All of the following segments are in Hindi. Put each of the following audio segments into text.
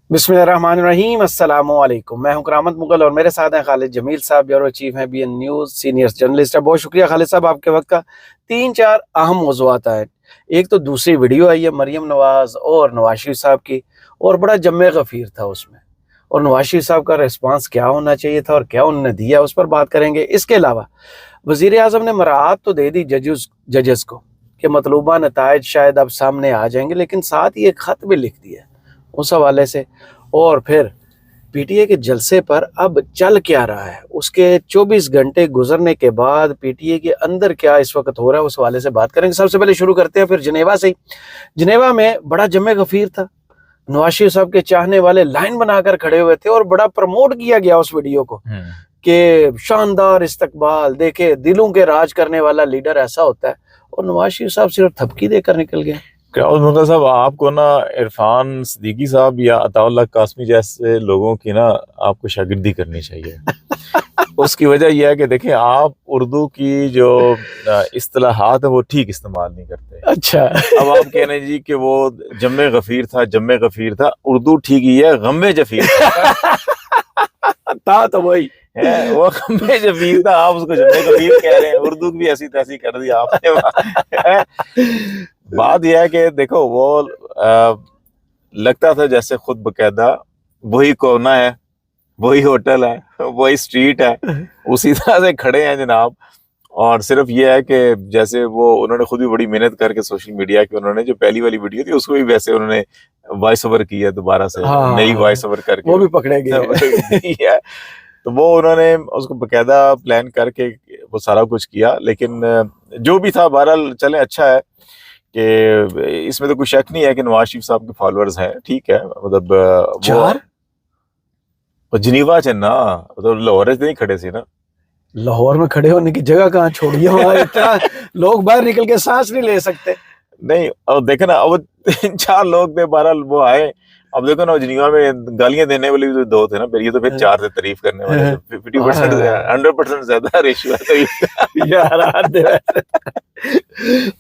बिस्मिल्लाहिर्रहमानिर्रहीम अस्सलामुअलैकुम। मैं हूं करामत मुगल और मेरे साथ हैं खालिद जमील साहब, ब्यूरो चीफ हैं BN न्यूज़, सीनियर जर्नलिस्ट है। बहुत शुक्रिया खालिद साहब आपके वक्त का। 3-4 अहम मौज़ूआत आए। एक तो दूसरी वीडियो आई है मरियम नवाज और नवाज शरीफ साहब की, और बड़ा जम्मे गफीर था उसमें, और नवाज शरीफ साहब का रिस्पांस क्या होना चाहिए था और क्या उन्होंने दिया, उस पर बात करेंगे। इसके अलावा वज़ीर आज़म ने मराहत तो दे दी जजेस को कि मतलूबा नतायज शायद अब सामने आ जाएंगे, लेकिन साथ ही एक ख़त भी लिख दिया उस हवाले से। और फिर पीटीए के जलसे पर अब चल क्या रहा है, उसके 24 घंटे गुजरने के बाद पीटीए के अंदर क्या इस वक्त हो रहा है, उस हवाले से बात करेंगे। सबसे पहले शुरू करते हैं फिर जिनेवा से ही। जिनेवा में बड़ा जमे गफीर था। नवाज शरीफ साहब के चाहने वाले लाइन बनाकर खड़े हुए थे और बड़ा प्रमोट किया गया उस वीडियो को कि शानदार इस्तकबाल, देखे दिलों के राज करने वाला लीडर ऐसा होता है, और नवाज शरीफ साहब सिर्फ थपकी देकर निकल गए। मुगल साहब, आपको ना इरफान सिद्दीकी साहब या अताउल्लाह कासमी जैसे लोगों की ना आपको शागिर्दी करनी चाहिए। उसकी वजह यह है कि देखें, आप उर्दू की जो इस्तिलाहात है वो ठीक इस्तेमाल नहीं करते। अच्छा। अब आप कह रहे हैं जी कि वो जम्मे गफीर था। उर्दू ठीक ही है, गम्मे जफीर था तो वही है, वो गम्मे जफीर था, आप उसको जम्मे गफीर कह रहे हैं। उर्दू भी ऐसी तैसी कर दी आपने। बात यह है कि देखो, वो लगता था जैसे खुद बकायदा वही कोना है, वही होटल है, वही स्ट्रीट है, उसी तरह से खड़े हैं जनाब। और सिर्फ ये है कि जैसे वो उन्होंने खुद भी बड़ी मेहनत करके सोशल मीडिया की, उन्होंने जो पहली वाली वीडियो थी उसको भी वैसे उन्होंने वॉइस ओवर किया दोबारा से। हाँ, नई वॉइस ओवर करके वो भी पकड़े गए। तो वो उन्होंने उसको बकायदा प्लान करके वो सारा कुछ किया। लेकिन जो भी था, बहरहाल चले, अच्छा है कि इसमें तो कोई शक नहीं है कि नवाज शरीफ साहब के फॉलोअर्स हैं। ठीक है, मतलब वो जिनीवा च ना, मतलब लाहौर नहीं खड़े थे ना। लाहौर में खड़े होने की जगह कहाँ छोड़ी है, वहाँ इतना लोग बाहर निकल के सांस नहीं ले सकते। नहीं, अब देखे ना, अब 3-4 लोग थे, बहरहाल वो आए। अब देखो ना, जिनीवा में गालियां देने वाले भी तो 2 थे ना, फिर ये तो फिर 4 थे तारीफ करने वाले। 50% 100% ज्यादा रेशियो है तो यार।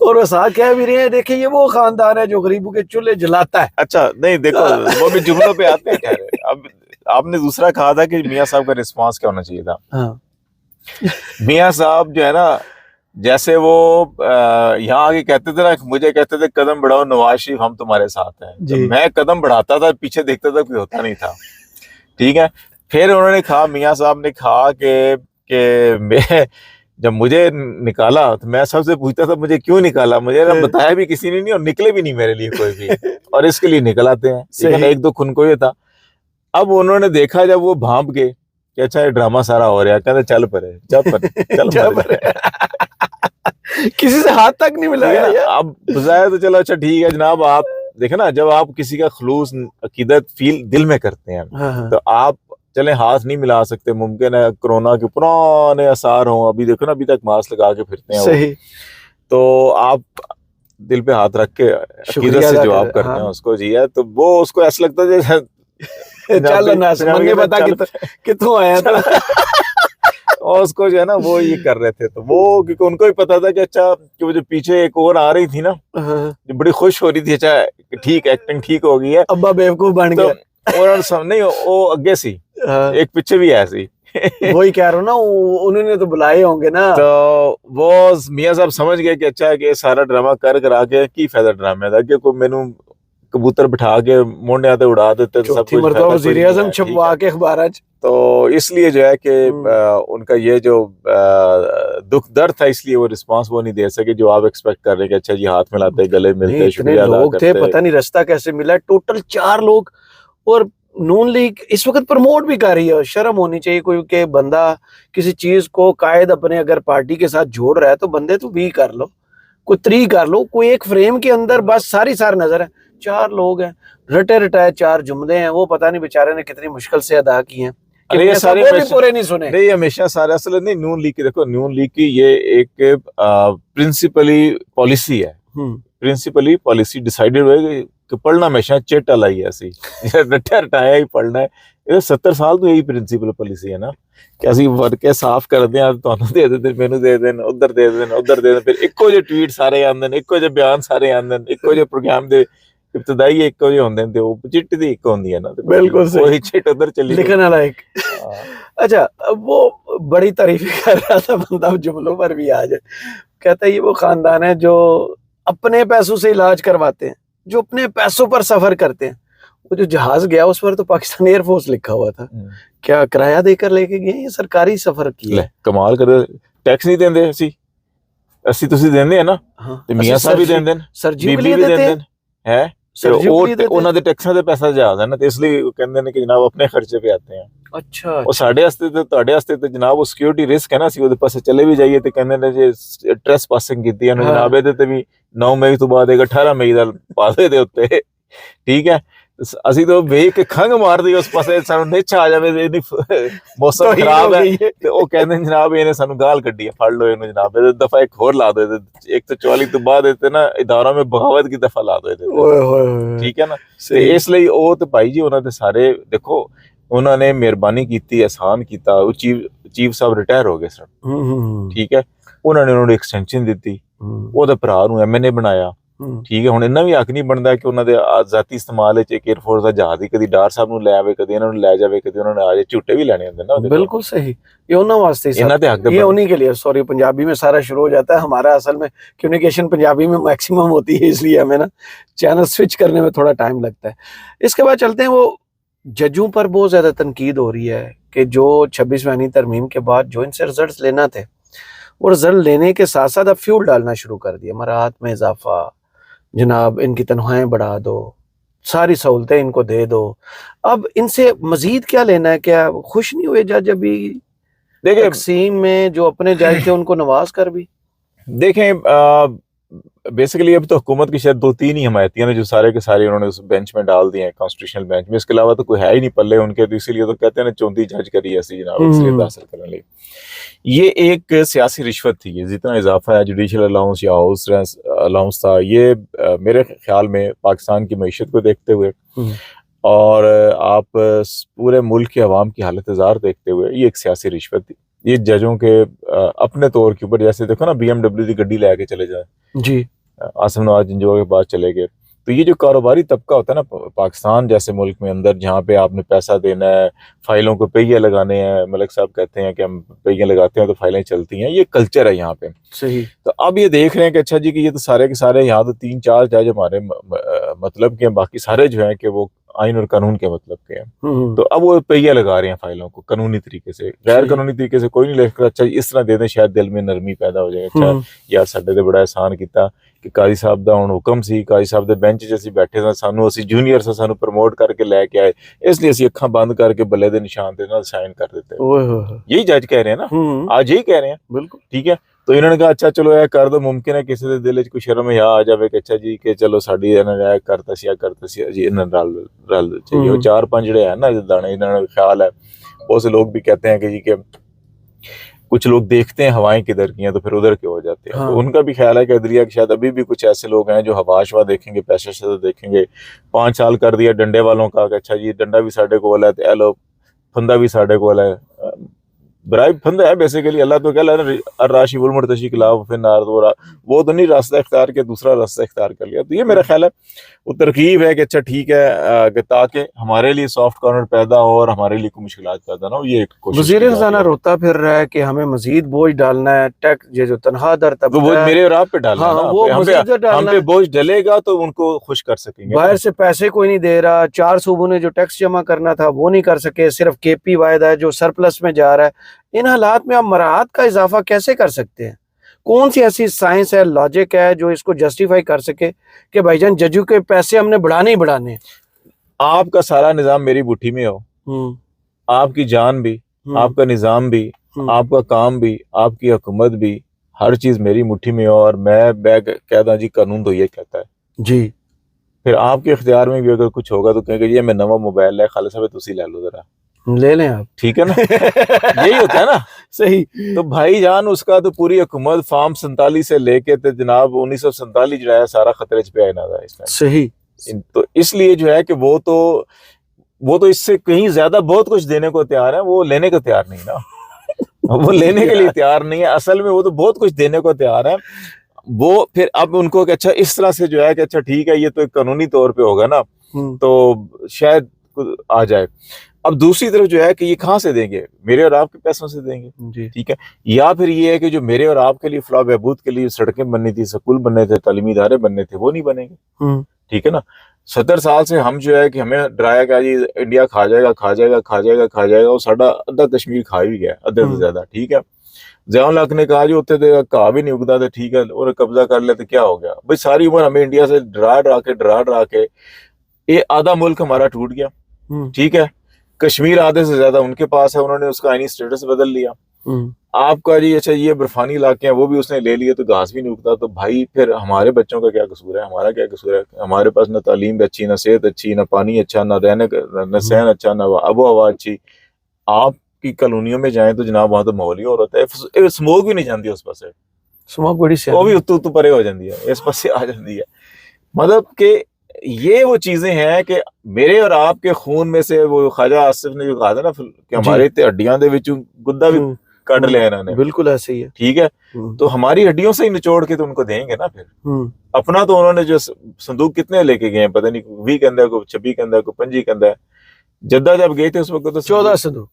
और वो साथ कह भी रहे हैं, देखिए ये वो खानदान है जो गरीबों के चूल्हे जलाता है। अच्छा, नहीं देखो, वो भी जुमलों पे आते हैं। ठहरे, अब आपने दूसरा कहा था कि मियां साहब का रिस्पांस क्या होना चाहिए था। हाँ। मियां साहब जो है ना, जैसे वो यहाँ आके कहते थे ना, मुझे कहते थे कदम बढ़ाओ नवाज शरीफ, हम तुम्हारे साथ हैं। तो मैं कदम बढ़ाता था, पीछे देखता था, कोई होता नहीं था। ठीक है, फिर उन्होंने कहा, मियां साहब ने कहा कि मैं जब मुझे निकाला तो मैं सबसे पूछता था मुझे क्यों निकाला, मुझे ना बताया भी किसी ने नहीं, और निकले भी नहीं मेरे लिए कोई भी, और इसके लिए निकलाते हैं। एक दो खुन को ये था। अब उन्होंने देखा जब वो भांप के कि अच्छा ये ड्रामा सारा हो रहा है, कहते चल परे। किसी से हाथ तक नहीं मिला। अब बुझाया तो चलो, अच्छा ठीक है जनाब। आप देखे ना, जब आप किसी का खुलूस अकीदत फील दिल में करते हैं, तो आप चले हाथ नहीं मिला सकते। मुमकिन है कोरोना के पुराने असर हों, अभी देखो ना, अभी तक मास्क लगा के फिरते हैं सही। तो आप दिल पे हाथ रख के अकीदत से जवाब करते हैं उसको, जी है। तो वो उसको ऐसा लगता है चल ना मंगे बता कितों आया था। और उसको जो है ना, वो ये कर रहे थे। तो वो क्योंकि उनको भी पता था कि अच्छा, कि वो जो पीछे एक और आ रही थी ना, जो बड़ी खुश हो रही थी, अच्छा ठीक एक्टिंग ठीक हो गई है, अब्बा बेवकूफ बन गया। और नहीं, वो आगे सी एक पीछे भी ऐसी। वही कह रहा हूँ ना, उन्होंने तो बुलाए होंगे ना। तो वो मियां साहब समझ गए कि अच्छा है कि सारा ड्रामा कर करा के की फायदा ड्रामे था, कि कोई मैनू कबूतर बिठा के मोंडे आते उड़ा देते तो सब कुछ वज़ीर आज़म छपवा के अखबार। तो इसलिए जो है कि उनका ये जो दुख दर्द था, इसलिए वो रिस्पांस वो नहीं दे सके जो आप एक्सपेक्ट कर रहे हैं कि अच्छा जी हाथ मिलाते गले मिलते शुक्रिया अदा लोग थे, पता नहीं रास्ता कैसे मिला। टोटल 4 लोग। और नून लीग इस वक्त प्रमोट भी कर रही है। शर्म होनी चाहिए कोई के बंदा किसी चीज को कायद अपने अगर पार्टी के साथ जोड़ रहा है तो बंदे तो भी कर लो, कोई 3 कर लो, कोई एक फ्रेम के अंदर बस सारी नजर है। 4 लोग हैं, रटे रटाए 4 जुमले हैं। वो पता नहीं बेचारे ने कितनी मुश्किल से अदा की हैं। ये सारे भी पूरे नहीं सुने। नहीं, हमेशा सारे असल नहीं। नून लीग की देखो, नून लीग की ये एक प्रिंसिपली पॉलिसी है। प्रिंसिपली पॉलिसी डिसाइडेड हुए कि पढ़ना हमेशा चेटा लाई ऐसी रटा रटाया ही पढ़ना है। ये 70 साल तो यही प्रिंसिपल पॉलिसी है ना, कि ਅਸੀਂ वर्के साफ कर दें, ਤੁਹਾਨੂੰ ਦੇ ਦੇ ਮੈਨੂੰ ਦੇ ਦੇਣ, ਉਧਰ ਦੇ ਦੇਣ, ਉਧਰ ਦੇ ਦੇਣ, ਫਿਰ ਇੱਕੋ ਜਿਹੇ ਟਵੀਟ ਸਾਰੇ ਆਉਂਦੇ ਨੇ, ਇੱਕੋ ਜਿਹੇ ਬਿਆਨ ਸਾਰੇ ਆਉਂਦੇ ਨੇ, ਇੱਕੋ ਜਿਹੇ ਪ੍ਰੋਗਰਾਮ ਦੇ ਇਬਤਦਾਈ ਇੱਕ ਜਿਹੇ ਹੁੰਦੇ ਨੇ ਤੇ ਉਹ ਚਿੱਟ ਦੀ ਇੱਕ ਹੁੰਦੀ ਹੈ ਨਾ ਤੇ बिल्कुल सही। ਉਹੀ ਚਿੱਟ ਉਧਰ ਚੱਲੀ ਗਈ। लिखने वाला एक। हाँ। अच्छा, वो बड़ी तारीफ कर रहा था बंदा, जुमलों पर भी आ जाए। कहता है ये वो खानदान है जो अपने पैसों से इलाज करवाते हैं, जो अपने पैसों पर सफर करते हैं। वो जो जहाज गया उस पर तो पाकिस्तान एयरफोर्स लिखा हुआ था, क्या किराया देकर लेके गए या सरकारी सफर किया? ਲੈ ਕਮਾਲ ਕਰ, ਟੈਕਸ ਨਹੀਂ ਦਿੰਦੇ ਅਸੀਂ ਤੁਸੀਂ ਦਿੰਦੇ ਆ ਨਾ, हाँ, ਤੇ ਮੀਆਂ ਸਾਹਿਬ ਵੀ ਦਿੰਦੇ ਨੇ, सरजियों के ਬੀਬੀ लिए ਵੀ देते ਦਿੰਦੇ हैं, ਨੇ ਹੈ, ਤੇ सरजियों के ਉਹ लिए ਤੇ देते ਉਹਨਾਂ हैं। ਦੇ ਟੈਕਸਾਂ ਦੇ ਪੈਸਾ ਜ਼ਿਆਦਾ ਨਾ, ਤੇ ਇਸ ਲਈ ਉਹ ਕਹਿੰਦੇ ਨੇ ਕਿ ਜਨਾਬ ਆਪਣੇ ਖਰਚੇ पे आते हैं। अच्छा, ਉਹ ਸਾਡੇ ਵਾਸਤੇ ਤੇ ਤੁਹਾਡੇ ਵਾਸਤੇ ਤੇ ਜਨਾਬ ਉਹ ਸਿਕਿਉਰਿਟੀ ਰਿਸਕ ਹੈ ਨਾ, ਅਸੀਂ ਉਹਦੇ ਪਾਸੇ ਚਲੇ ਵੀ ਜਾਈਏ ਤੇ ਕਹਿੰਦੇ ਨੇ ਜੇ ਟ੍ਰੈਸ ਪਾਸਿੰਗ ਕੀਤੀ ਹੈ ਨਾ ਹਾਂ। ਜਨਾਬ, ਇਹਦੇ ਤੇ ਵੀ 9 ਮਈ ਤੋਂ ਬਾਅਦ 18 ਮਈ ਦਾ ਪਾ ਦੇ ਦੇ ਉੱਤੇ, ਠੀਕ ਹੈ। ਅਸੀਂ ਤਾਂ ਵੇਖ ਕੇ ਖੰਗ ਮਾਰਦੀ ਉਸ ਪਾਸੇ, ਸਾਨੂੰ ਨਿੱਛ ਆ ਜਾਵੇ ਇਹਦੀ ਮੌਸਮ ਤੋਹੀਨ ਖਰਾਬ ਹੋ ਹੈ, ਗਈ ਹੈ। ਤੇ ਉਹ ਕਹਿੰਦੇ ਨੇ ਜਨਾਬ ਇਹਨੇ ਸਾਨੂੰ ਗਾਲ ਕੱਢੀ ਹੈ, ਫੜ ਲਓ ਇਹਨੂੰ ਜਨਾਬ, ਇਹਦੇ ਦਫਾ ਇੱਕ ਹੋਰ ਲਾ ਦਿਓ, 144 ਤੋਂ ਬਾਅਦ ਇਹਤੇ ਨਾ ਇਦਾਰਾ में ਬਗਾਵਤ की ਦਫਾ ਲਾ ਦਿਓ ਇਹਦੇ ਤੇ, ओए होए होए। ਠੀਕ ਹੈ ਨਾ। ਤੇ सही। ਇਸ ਲਈ ਉਹ ਤੇ ਭਾਈ ਜੀ ਉਹਨਾਂ ਦੇ ਸਾਰੇ ਦੇਖੋ, ਉਹਨਾਂ ਨੇ ਮਿਹਰਬਾਨੀ ਕੀਤੀ, ਆਸਾਨ ਕੀਤਾ। ਉਹ ਚੀਫ ਸਾਹਿਬ ਰਿਟਾਇਰ ਹੋ ਗਏ ਸਨ, ਠੀਕ ਹੈ, ਉਹਨਾਂ ਨੇ ਉਹਨਾਂ ਨੂੰ ਐਕਸਟੈਂਸ਼ਨ ਦਿੱਤੀ, ਉਹਦੇ ਭਰਾ ਨੂੰ ਐਮਐਨਏ ਬਣਾਇਆ, ਠੀਕ ਹੈ। ਹੁਣ ਇੰਨਾ ਵੀ ਹੱਕ ਨਹੀਂ ਬਣਦਾ ਕਿ ਉਹਨਾਂ ਦੇ ਜ਼ਾਤੀ ਇਸਤੇਮਾਲ ਵਿੱਚ ਇੱਕ 에ਅਰਫੋਰਸ ਦਾ ਜਹਾਜ਼ ਹੀ ਕਦੀ ਡਾਰ ਸਾਹਿਬ ਨੂੰ ਲੈ ਆਵੇ, ਕਦੀ ਇਹਨਾਂ ਨੂੰ ਲੈ ਜਾਵੇ, ਕਦੀ ਉਹਨਾਂ ਨੇ ਆ ਜਾਏ, ਝੂਟੇ ਵੀ ਲੈਣੇ ਹੁੰਦੇ ਨਾ ਉਹਦੇ। बिल्कुल सही, ये उन्होंने वास्ते ही ਇਹਨਾਂ ਦੇ ਹੱਕ सब- ये उन्हीं के लिए। सॉरी, पंजाबी में सारा शुरू हो जाता है, हमारा असल में कम्युनिकेशन पंजाबी में मैक्सिमम होती है, इसलिए हमें ना चैनल स्विच करने में थोड़ा टाइम लगता है। इसके बाद चलते हैं, वो जजों पर बहुत ज्यादा तनकीद हो रही है कि जो 26वीं तरमीम के बाद जो इनसे रिजल्ट लेना थे, वो रिजल्ट लेने के साथ साथ अब फ्यूल डालना शुरू कर दिया, मराहत में इजाफा, जनाब इनकी तनख्वाहें बढ़ा दो, सारी सहूलतें इनको दे दो। अब इनसे मजीद क्या लेना है? क्या खुश नहीं हुए जज अभी देखिए तकसीम में जो अपने जज थे उनको नवाज कर भी? देखें बेसिकली अब तो हुकूमत की शायद 2-3 ही हमायतियां ने जो सारे के सारे उन्होंने उस बेंच में डाल दिए हैं, कॉन्स्टिट्यूशनल बेंच में। इसके अलावा तो कोई है ही नहीं पल्ले उनके, तो इसीलिए तो कहते हैं ना 34 जज करी ऐसी जनाब अक्सरियत हासिल करने लिए। ये एक सियासी रिश्वत थी, ये जितना इजाफा है जुडिशल अलाउंस या हाउस अलाउंस था, ये मेरे ख्याल में पाकिस्तान की मईशत को देखते हुए और आप पूरे मुल्क के अवाम की हालत जार देखते हुए ये एक सियासी रिश्वत थी। ये जजों के अपने तौर के ऊपर, जैसे देखो ना BMW की गड्डी लेके चले जाए जी, आसिम नवाज जिंजोआ के पास चले गए, तो ये जो कारोबारी तबका होता है ना पाकिस्तान जैसे मुल्क में अंदर, जहाँ पे आपने पैसा देना है, फाइलों को पहिए लगाने हैं, मलिक साहब कहते हैं कि हम पहिए लगाते हैं तो फाइलें चलती हैं, ये कल्चर है यहाँ पे। सही। तो अब ये देख रहे हैं कि अच्छा जी कि ये तो सारे के सारे यहाँ तो 3-4 जज हमारे मतलब के हैं, बाकी सारे जो हैं कि वो आइन और कानून के मतलब के हैं। तो अब वो पहिया लगा रहे हैं फाइलों को कानूनी तरीके से, गैर कानूनी तरीके से कोई नहीं लिखता। अच्छा इस तरह दे दें, शायद दिल में नरमी पैदा हो जाए, अच्छा यार साडे ते बड़ा एहसान किया कि काजी साहब दा हुण हुक्म सी, काजी साहब दे बेंच 'च असीं बैठे सां, सानू असीं जूनियर सां, सानू प्रमोट करके लैके आए, इसलिए असीं अखां बंद करके बल्ले दे निशान ते नाल साइन कर दित्ते। यही जज कह रहे हैं ना, आज यही कह रहे हैं, बिल्कुल ठीक है। तो इन्होंने कहा अच्छा चलो यह कर दो, मुमकिन है किसी के दिल च कोई शर्म या आ जाए कि अच्छा जी कि चलो साडी इन्होंने करता सी जी इन्होंने रल चाहिए। वो 4-5 जिहड़े है ना दाने, इन्होंने ख्याल है, बहुत से लोग भी कहते हैं कि जी के कुछ लोग देखते हैं हवाएं किधर की हैं तो फिर उधर के हो जाते हैं। हाँ। तो उनका भी ख्याल है कि अदलिया के शायद अभी भी कुछ ऐसे लोग हैं जो हवाशवा देखेंगे, पैसे से देखेंगे। 5 साल कर दिया डंडे वालों का, अच्छा जी डंडा भी साढ़े को वाला है, लो फंदा भी साढ़े को वाला है, ब्राइब फंदा है बेसिकली। अल्लाह तो कह राशि मुर्तशी खिलाफ फिर नार, वो तो नहीं रास्ता इख्तियार किया, दूसरा रास्ता इख्तियार कर लिया। तो ये मेरा ख्याल है वो तरकीब है कि अच्छा ठीक है कि ताकि हमारे लिए सॉफ्ट कॉर्नर पैदा हो और हमारे लिए कोई मुश्किलात पैदा ना हो। ये वज़ीर ख़ज़ाना रोता फिर रहा है कि हमें मजीद बोझ डालना है, टैक्स ये जो तनख्वाह दर तब वो मेरे और आप पे डालना हाँ, है ना, वो हम डालना पे बोझ डलेगा तो उनको खुश कर सकेंगे। बाहर से पैसे कोई नहीं दे रहा, 4 सूबों ने जो टैक्स जमा करना था वो नहीं कर सके, सिर्फ KP वायदा है जो सरप्लस में जा रहा है। इन हालात में आप मराहत का इजाफा कैसे कर सकते हैं? कौन सी ऐसी साइंस है, लॉजिक है जो इसको जस्टिफाई कर सके कि भाईजान जजों के पैसे हमने बढ़ाने ही बढ़ाने? आपका सारा निजाम मेरी मुट्ठी में हो, आपकी जान भी, आपका निजाम भी, आपका काम भी, आपकी हुकूमत भी, हर चीज मेरी मुट्ठी में हो और मैं कहता जी कानून तो ये कहता है जी। फिर आपके इख्तियार में भी अगर कुछ होगा तो कहेंगे ये मैं नवा मोबाइल है खालिद साहब तुसी ले लो जरा, ले लें आप, ठीक है ना। यही होता है ना, सही। तो भाईजान उसका तो पूरी हुकूमत फार्म 47 से लेके तो जनाब 1947 जो है सारा खतरे च पे आना था इसमें, सही। तो इसलिए जो है कि वो तो इससे कहीं ज्यादा बहुत कुछ देने को तैयार है, वो लेने को तैयार नहीं ना। वो लेने के लिए तैयार नहीं है, असल में वो तो बहुत कुछ देने को तैयार है। वो फिर अब उनको कि अच्छा इस तरह से जो है कि अच्छा ठीक है ये तो एक कानूनी तौर पे होगा ना, तो शायद आ जाए। अब दूसरी तरफ जो है कि ये कहाँ से देंगे, मेरे और आपके पैसों से देंगे, ठीक है। या फिर ये है कि जो मेरे और आपके लिए फलाह बहबूद के लिए सड़कें बननी थी, स्कूल बनने थे, तालीमी इदारे बनने थे, वो नहीं बनेंगे, ठीक है ना। 70 साल से हम जो है कि हमें डराया गया जी इंडिया खा जाएगा खा जाएगा खा जाएगा खा जाएगा, वो साडा अद्धा कश्मीर खा भी गया, अद्धे से ज्यादा, ठीक है। ज़ियाउल हक ने कहा जी उत्थे तो घाह भी नहीं उगता थे, ठीक है, और कब्जा कर ले तो क्या हो गया भाई, सारी उम्र हमें इंडिया से डरा के ये आधा मुल्क हमारा टूट गया, ठीक है। कश्मीर आधे से ज्यादा उनके पास है, उन्होंने उसका आईनी स्टेटस बदल लिया। आपका जी अच्छा ये बर्फानी इलाके हैं वो भी उसने ले लिए, तो घास भी नहीं उगता, तो भाई फिर हमारे बच्चों का क्या कसूर है, हमारा क्या कसूर है? हमारे पास ना तालीम अच्छी, ना सेहत अच्छी, ना पानी अच्छा, ना रहने न सहन अच्छा, ना आबो हवा अच्छी। आपकी कॉलोनियों में जाए तो जनाब वहां तो माहौल ही और होता है, स्मोक भी नहीं जाती उस पास, स्मोक बड़ी वो भी उत्तू परे हो जाती है, इस पास से आ जाती है। मतलब कि ये वो चीजें हैं कि मेरे और आपके खून में से, वो ख्वाजा आसिफ ने जो कहा था ना कि हमारे हड्डियां दे विचों गुद्दा भी काट लिया इन्होंने, बिल्कुल ऐसे ही है, ठीक है। तो हमारी हड्डियों से ही निचोड़ के तो उनको देंगे ना फिर। अपना तो उन्होंने जो संदूक कितने लेके गए हैं पता नहीं, 20 के अंदर को 26 के अंदर को 25 के अंदर, जद्दा जब गए थे उस वक्त तो 14 संदूक,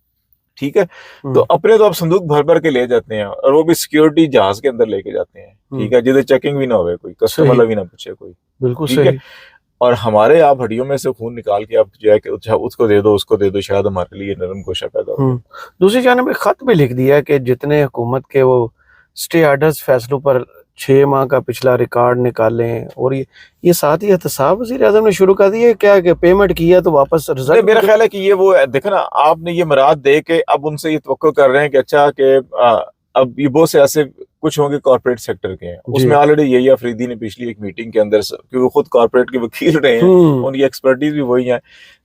ठीक है। तो अपने तो आप संदूक भर भर के ले जाते हैं, और वो भी सिक्योरिटी जहाज के अंदर लेके जाते हैं, ठीक है, जिधर चेकिंग भी ना हो, कोई कस्टमर भी ना पूछे कोई, बिल्कुल ठीक है। और हमारे आप हड्डियों में से खून निकाल के आप जो है कि उसको दे दो उसको दे दो, शायद हमारे लिए नरम गोशा पैदा हो। दूसरी जानिब में खत भी लिख दिया कि जितने हुकूमत के वो स्टे ऑर्डर्स फैसलों पर 6 माह का पिछला रिकॉर्ड निकालें, और ये साथ ही एहतसाब वज़ीर-ए-आज़म ने शुरू कर दिया क्या कि पेमेंट किया तो वापस रिजल्ट। मेरा ख्याल है कि ये वो देखो ना, आपने ये मुराद दे के अब उनसे ये तवक्को कर रहे हैं कि अच्छा कि अब ये बहुत से ऐसे कुछ होंगे कॉर्पोरेट सेक्टर के हैं, उसमें ऑलरेडी यही अफरीदी ने पिछली एक मीटिंग के अंदर, क्योंकि वो खुद कॉर्पोरेट के वकील रहे हैं, उनकी एक्सपर्टीज भी वही है,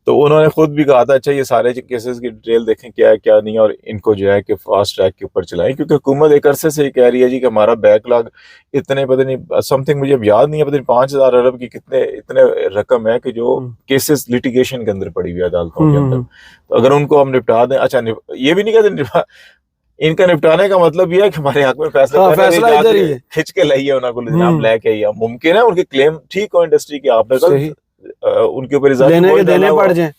तो उन्होंने खुद भी कहा था अच्छा ये सारे केसेस की डिटेल देखें क्या है क्या नहीं, और इनको जो है कि फास्ट ट्रैक के ऊपर चलाएं, क्योंकि हुकूमत एक अरसे से ही कह रही है जी कि हमारा बैकलॉग इतने पता नहीं समथिंग, मुझे अब याद नहीं है, पता नहीं 5,000 अरब की कितने इतने रकम है कि जो केसेस लिटिगेशन के अंदर पड़ी हुई अदालतों के अंदर, तो अगर उनको हम निपटा दें, अच्छा ये भी नहीं कहते इनका निपटाने का मतलब ये है कि हमारे हक में फैसला इधर ही है, खिंच के लाइए उनको जनाब लेके आइए, मुमकिन है उनके क्लेम ठीक हो इंडस्ट्री की, आपने उनके ऊपर देने पड़ जाए,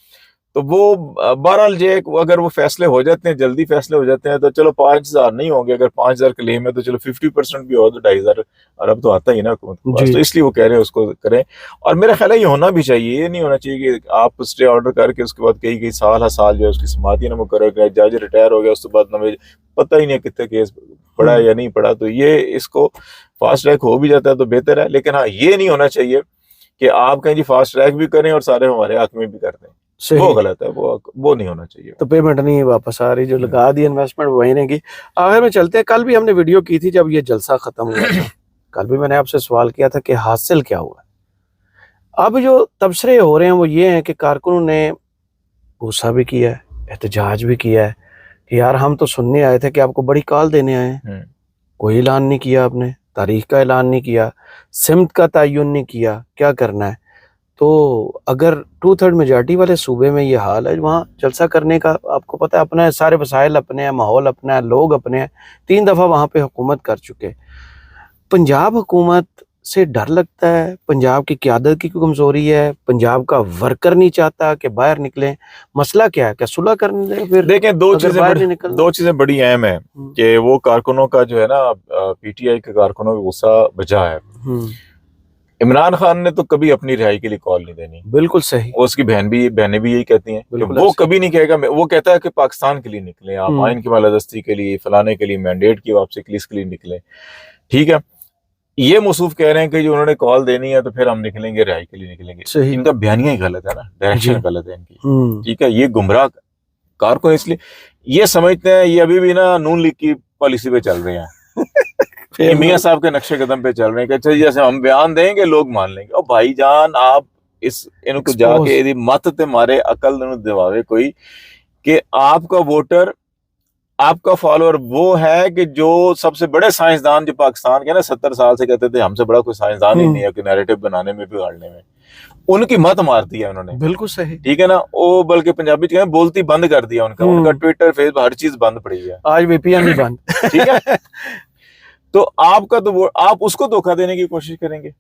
तो वो बहरहाल जे अगर वो फैसले हो जाते हैं, जल्दी फैसले हो जाते हैं, तो चलो 5,000 नहीं होंगे, अगर 5,000 क्लेम है तो चलो 50% भी हो तो 2,500 अरब तो आता ही ना हुकूमत के पास, तो इसलिए वो कह रहे हैं उसको करें। और मेरा ख्याल है ये होना भी चाहिए, ये नहीं होना चाहिए कि आप स्टे ऑर्डर करके उसके बाद कई साल जो है उसकी समाती ना मुकर्रर करें, जज रिटायर हो गया उसके बाद ना पता ही नहीं कितने केस पड़ा है या नहीं पड़ा, तो ये इसको फास्ट ट्रैक हो भी जाता है तो बेहतर है। लेकिन हाँ ये नहीं होना चाहिए कि आप कहें जी फास्ट ट्रैक भी करें और सारे हमारे हक में भी कर दें, वो गलत है, वो नहीं होना चाहिए। तो पेमेंट नहीं वापस आ रही, जो लगा दी इन्वेस्टमेंट वही नहीं की। आखिर में चलते हैं, कल भी हमने वीडियो की थी जब ये जलसा खत्म हुआ था, कल भी मैंने आपसे सवाल किया था कि हासिल क्या हुआ। अब जो तबसरे हो रहे हैं वो ये हैं कि कारकुनों ने गुस्सा भी किया है, एहतजाज भी किया है कि यार हम तो सुनने आए थे कि आपको बड़ी कॉल देने आए हैं, कोई ऐलान नहीं किया आपने, तारीख का ऐलान नहीं किया, सिमत का तयन नहीं किया, क्या करना है। तो अगर 2/3 मेजॉरिटी वाले सूबे में ये हाल है, वहाँ जलसा करने का आपको पता है अपना है, सारे वसाइल अपने हैं, माहौल अपना है, लोग अपने हैं, 3 दफ़ा वहाँ पे हुकूमत कर चुके। पंजाब हुकूमत से डर लगता है, पंजाब की क़यादत की कमज़ोरी है, पंजाब का वर्कर नहीं चाहता कि बाहर निकलें, मसला क्या है, क्या सुलह करने? फिर देखें दो चीज़ें बड़ी अहम है कि वो कारकुनों का जो है ना, पीटीआई के कारकुनों का गुस्सा बचा है। इमरान खान ने तो कभी अपनी रिहाई के लिए कॉल नहीं देनी, बिल्कुल सही, उसकी बहनें भी यही कहती हैं कि वो कभी नहीं कहेगा, वो कहता है कि पाकिस्तान के लिए निकले आप, आइन की बालादस्ती के लिए, फलाने के लिए, मैंडेट की वापसी के लिए, इसके लिए निकले, ठीक है। ये मसूफ कह रहे हैं कि जो उन्होंने कॉल देनी है तो फिर हम निकलेंगे, रिहाई के लिए निकलेंगे, इनका बयानिया ही गलत है ना, डायरेक्शन गलत है इनकी, ठीक है। ये गुमराह कारकुन इसलिए ये समझते हैं, ये अभी भी ना नून लीग की पॉलिसी पे चल रहे हैं मियां साहब के नक्शे कदम पे चल रहे हैं कि अच्छा जैसे हम बयान देंगे लोग मान लेंगे। और भाईजान आप इनको जाके यदि मत ते मारे अकल दिवावे कोई कि आपका वोटर, आपका फॉलोअर वो है कि जो सबसे बड़े साइंसदान जो पाकिस्तान के ना 70 साल से कहते थे हमसे बड़ा कोई साइंसदान ही नहीं है कि नैरेटिव बनाने में, बिगाड़ने में, उनकी मत मार दी है उन्होंने, बिल्कुल सही, ठीक है ना। वो बल्कि पंजाबी कहते हैं बोलती बंद कर दिया उनका ट्विटर फेसबुक हर चीज बंद पड़ी है, आज वीपीएन भी बंद ठीक है तो आपका तो वो आप उसको धोखा देने की कोशिश करेंगे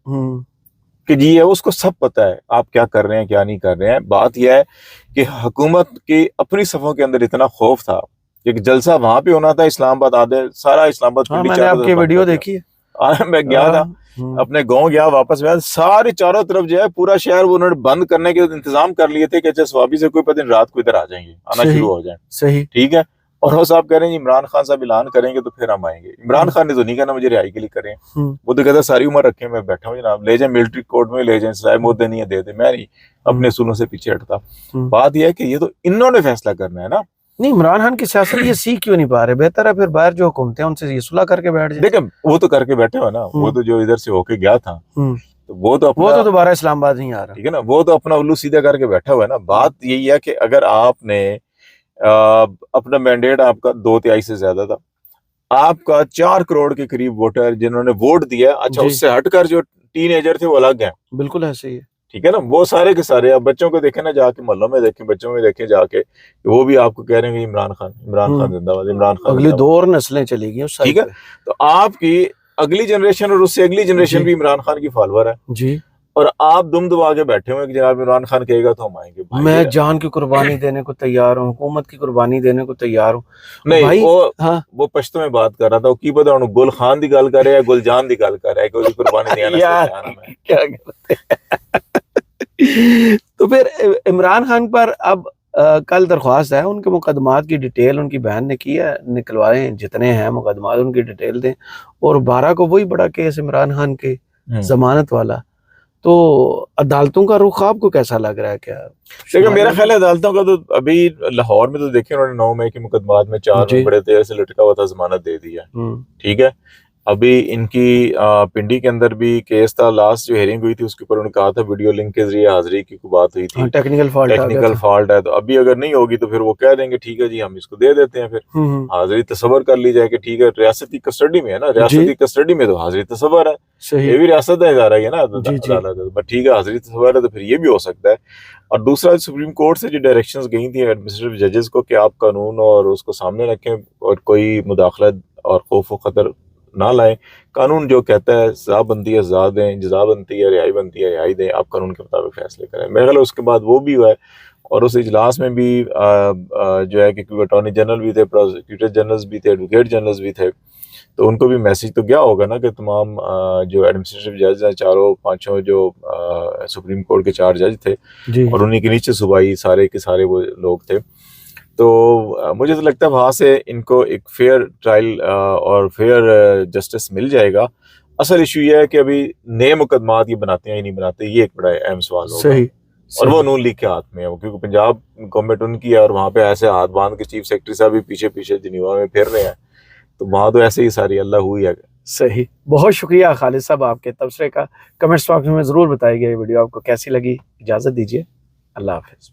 कि जी है उसको सब पता है आप क्या कर रहे हैं क्या नहीं कर रहे हैं। बात यह है कि हुकूमत की अपनी सफों के अंदर इतना खौफ था कि जलसा वहां पे होना था इस्लामाबाद, आधे सारा इस्लामाबाद हाँ, पिंडी मैंने चारों आपकी तरफ वीडियो बंद कर देखी है। दिया। मैं गया था अपने गांव गया, वापस में सारे चारों तरफ जो है पूरा शहर वो उन्होंने बंद करने के इंतजाम कर लिए थे कि अच्छा स्वाबी से कोई पता नहीं रात को इधर आ जाएंगे, आना सही, शुरू हो जाए। सही। ठीक है, और वो साहब कह रहे हैं इमरान खान साहब ऐलान करेंगे तो फिर हम आएंगे। इमरान खान ने तो नहीं कहना मुझे रिहाई के लिए करें, वो तो कहता सारी उम्र रखे मैं बैठा हूँ जनाब, ले जाए मिलिट्री कोर्ट में ले जाए, सजाए मौत देनी है दे दे, मैं नहीं अपने असूलों से पीछे हटता। बात यह है कि ये तो इन्होंने फैसला करना है ना। नहीं, इमरान खान की सियासत ये सीख क्यों नहीं पा रहे? बेहतर है फिर बाहर जो हुकूमतें हैं उनसे ये सुलह करके बैठ जाए। देखें वो तो करके बैठे हो ना, वो तो जो इधर से होके गया था तो वो तो दोबारा इस्लामाबाद नहीं आ रहा। ठीक है ना, वो तो अपना उल्लू सीधा करके बैठा हुआ है ना। बात यही है कि अगर आपने अपना मैंडेट आपका 2/3 से ज्यादा था, आपका 4 करोड़ के करीब वोटर जिन्होंने वोट दिया, अच्छा उससे हटकर जो टीनेजर थे वो अलग हैं, बिल्कुल ऐसे ही है। ठीक है ना, वो सारे के सारे। अब बच्चों को देखें ना, जाके मोहल्लों में देखें, बच्चों में देखें जाके, वो भी आपको कह रहे हैं इमरान खान जिंदाबाद, इमरान खान अगली 2 और नस्लें चलेगी उस ठीक है। तो आपकी अगली जनरेशन और उससे अगली जनरेशन भी इमरान खान की फॉलोअर है जी, और आप दुम दबा के बैठे हुए कि जनाब इमरान खान कहेगा तो हम आएंगे। मैं जान की कुर्बानी देने को तैयार हूँ, हुकूमत की कुर्बानी देने को तैयार हूँ। नहीं भाई, वो पश्तो में बात कर रहा था, की पता गुल खान की गल कर रहा है, गुलजान की गल कर रहा है कि उसकी कुर्बानी देना क्या तो फिर इमरान खान पर अब कल दरख्वास्त है उनके मुकदमात की डिटेल उनकी बहन ने की है, निकलवाएं जितने हैं मुकदमात उनकी डिटेल दें, और 12 को वही बड़ा केस इमरान खान के जमानत वाला। तो अदालतों का रुख आपको कैसा लग रहा है? क्या देखिए मेरा ख्याल है अदालतों का तो अभी लाहौर में तो देखिए उन्होंने 9 मई के मुकदमात में 4 में बड़े देर से लटका हुआ था, जमानत दे दी है, ठीक है। अभी इनकी पिंडी के अंदर भी केस था, लास्ट जो हेयरिंग हुई थी उसके ऊपर उन्होंने कहा था वीडियो लिंक के जरिए हाजिरी की बात हुई थी, टेक्निकल फॉल्ट है। तो अभी अगर नहीं होगी तो फिर वो कह देंगे ठीक है जी हम इसको दे देते हैं, फिर हाजिरी तसव्वुर कर ली जाए कि ठीक है रियासत की कस्टडी में है ना, रियासत की कस्टडी में तो हाजिरी तसव्वुर है, ये भी रियासत का इदारा है ना अदालत, ठीक है हाजिरी तसव्वुर है तो फिर ये भी हो सकता है। और दूसरा सुप्रीम कोर्ट से जो डायरेक्शंस गई थी एडमिनिस्ट्रेटिव जजेस को कि आप कानून और उसको सामने रखें और कोई मुदाखलत और खौफ व खतर ना लाएं, कानून जो कहता है सजा बनती है सजा दें, जजा बनती है रिहाई बनती है रिहाई दें, आप कानून के मुताबिक फैसले करें। मेरे ख्याल उसके बाद वो भी हुआ है, और उस इजलास में भी जो है कि अटॉर्नी जनरल भी थे, प्रोसिक्यूटर जनरल्स भी थे, एडवोकेट जनरल्स भी थे, तो उनको भी मैसेज तो गया होगा ना कि तमाम जो एडमिनिस्ट्रेटिव जज हैं, 4-5 जो सुप्रीम कोर्ट के 4 जज थे और उन्हीं के नीचे सूबाई सारे के सारे वो लोग थे। तो मुझे तो लगता है वहाँ से इनको एक फेयर ट्रायल और फेयर जस्टिस मिल जाएगा। असल इशू ये है कि अभी नए मुकदमात ये बनाते हैं या नहीं बनाते, ये एक बड़ा अहम सवाल होगा। और वो नून लीग के हाथ में है, क्योंकि पंजाब गवर्नमेंट उनकी है और वहाँ पे ऐसे हाथ बांध के चीफ सेक्रेटरी साहब भी पीछे पीछे जिनेवा में फिर रहे हैं, तो वहाँ तो ऐसे ही सारी अल्लाह हुई है। सही, बहुत शुक्रिया खालिद साहब आपके तबसरे का। कमेंट्स बॉक्स में जरूर बताइएगा ये वीडियो आपको कैसी लगी। इजाजत दीजिए, अल्लाह हाफिज।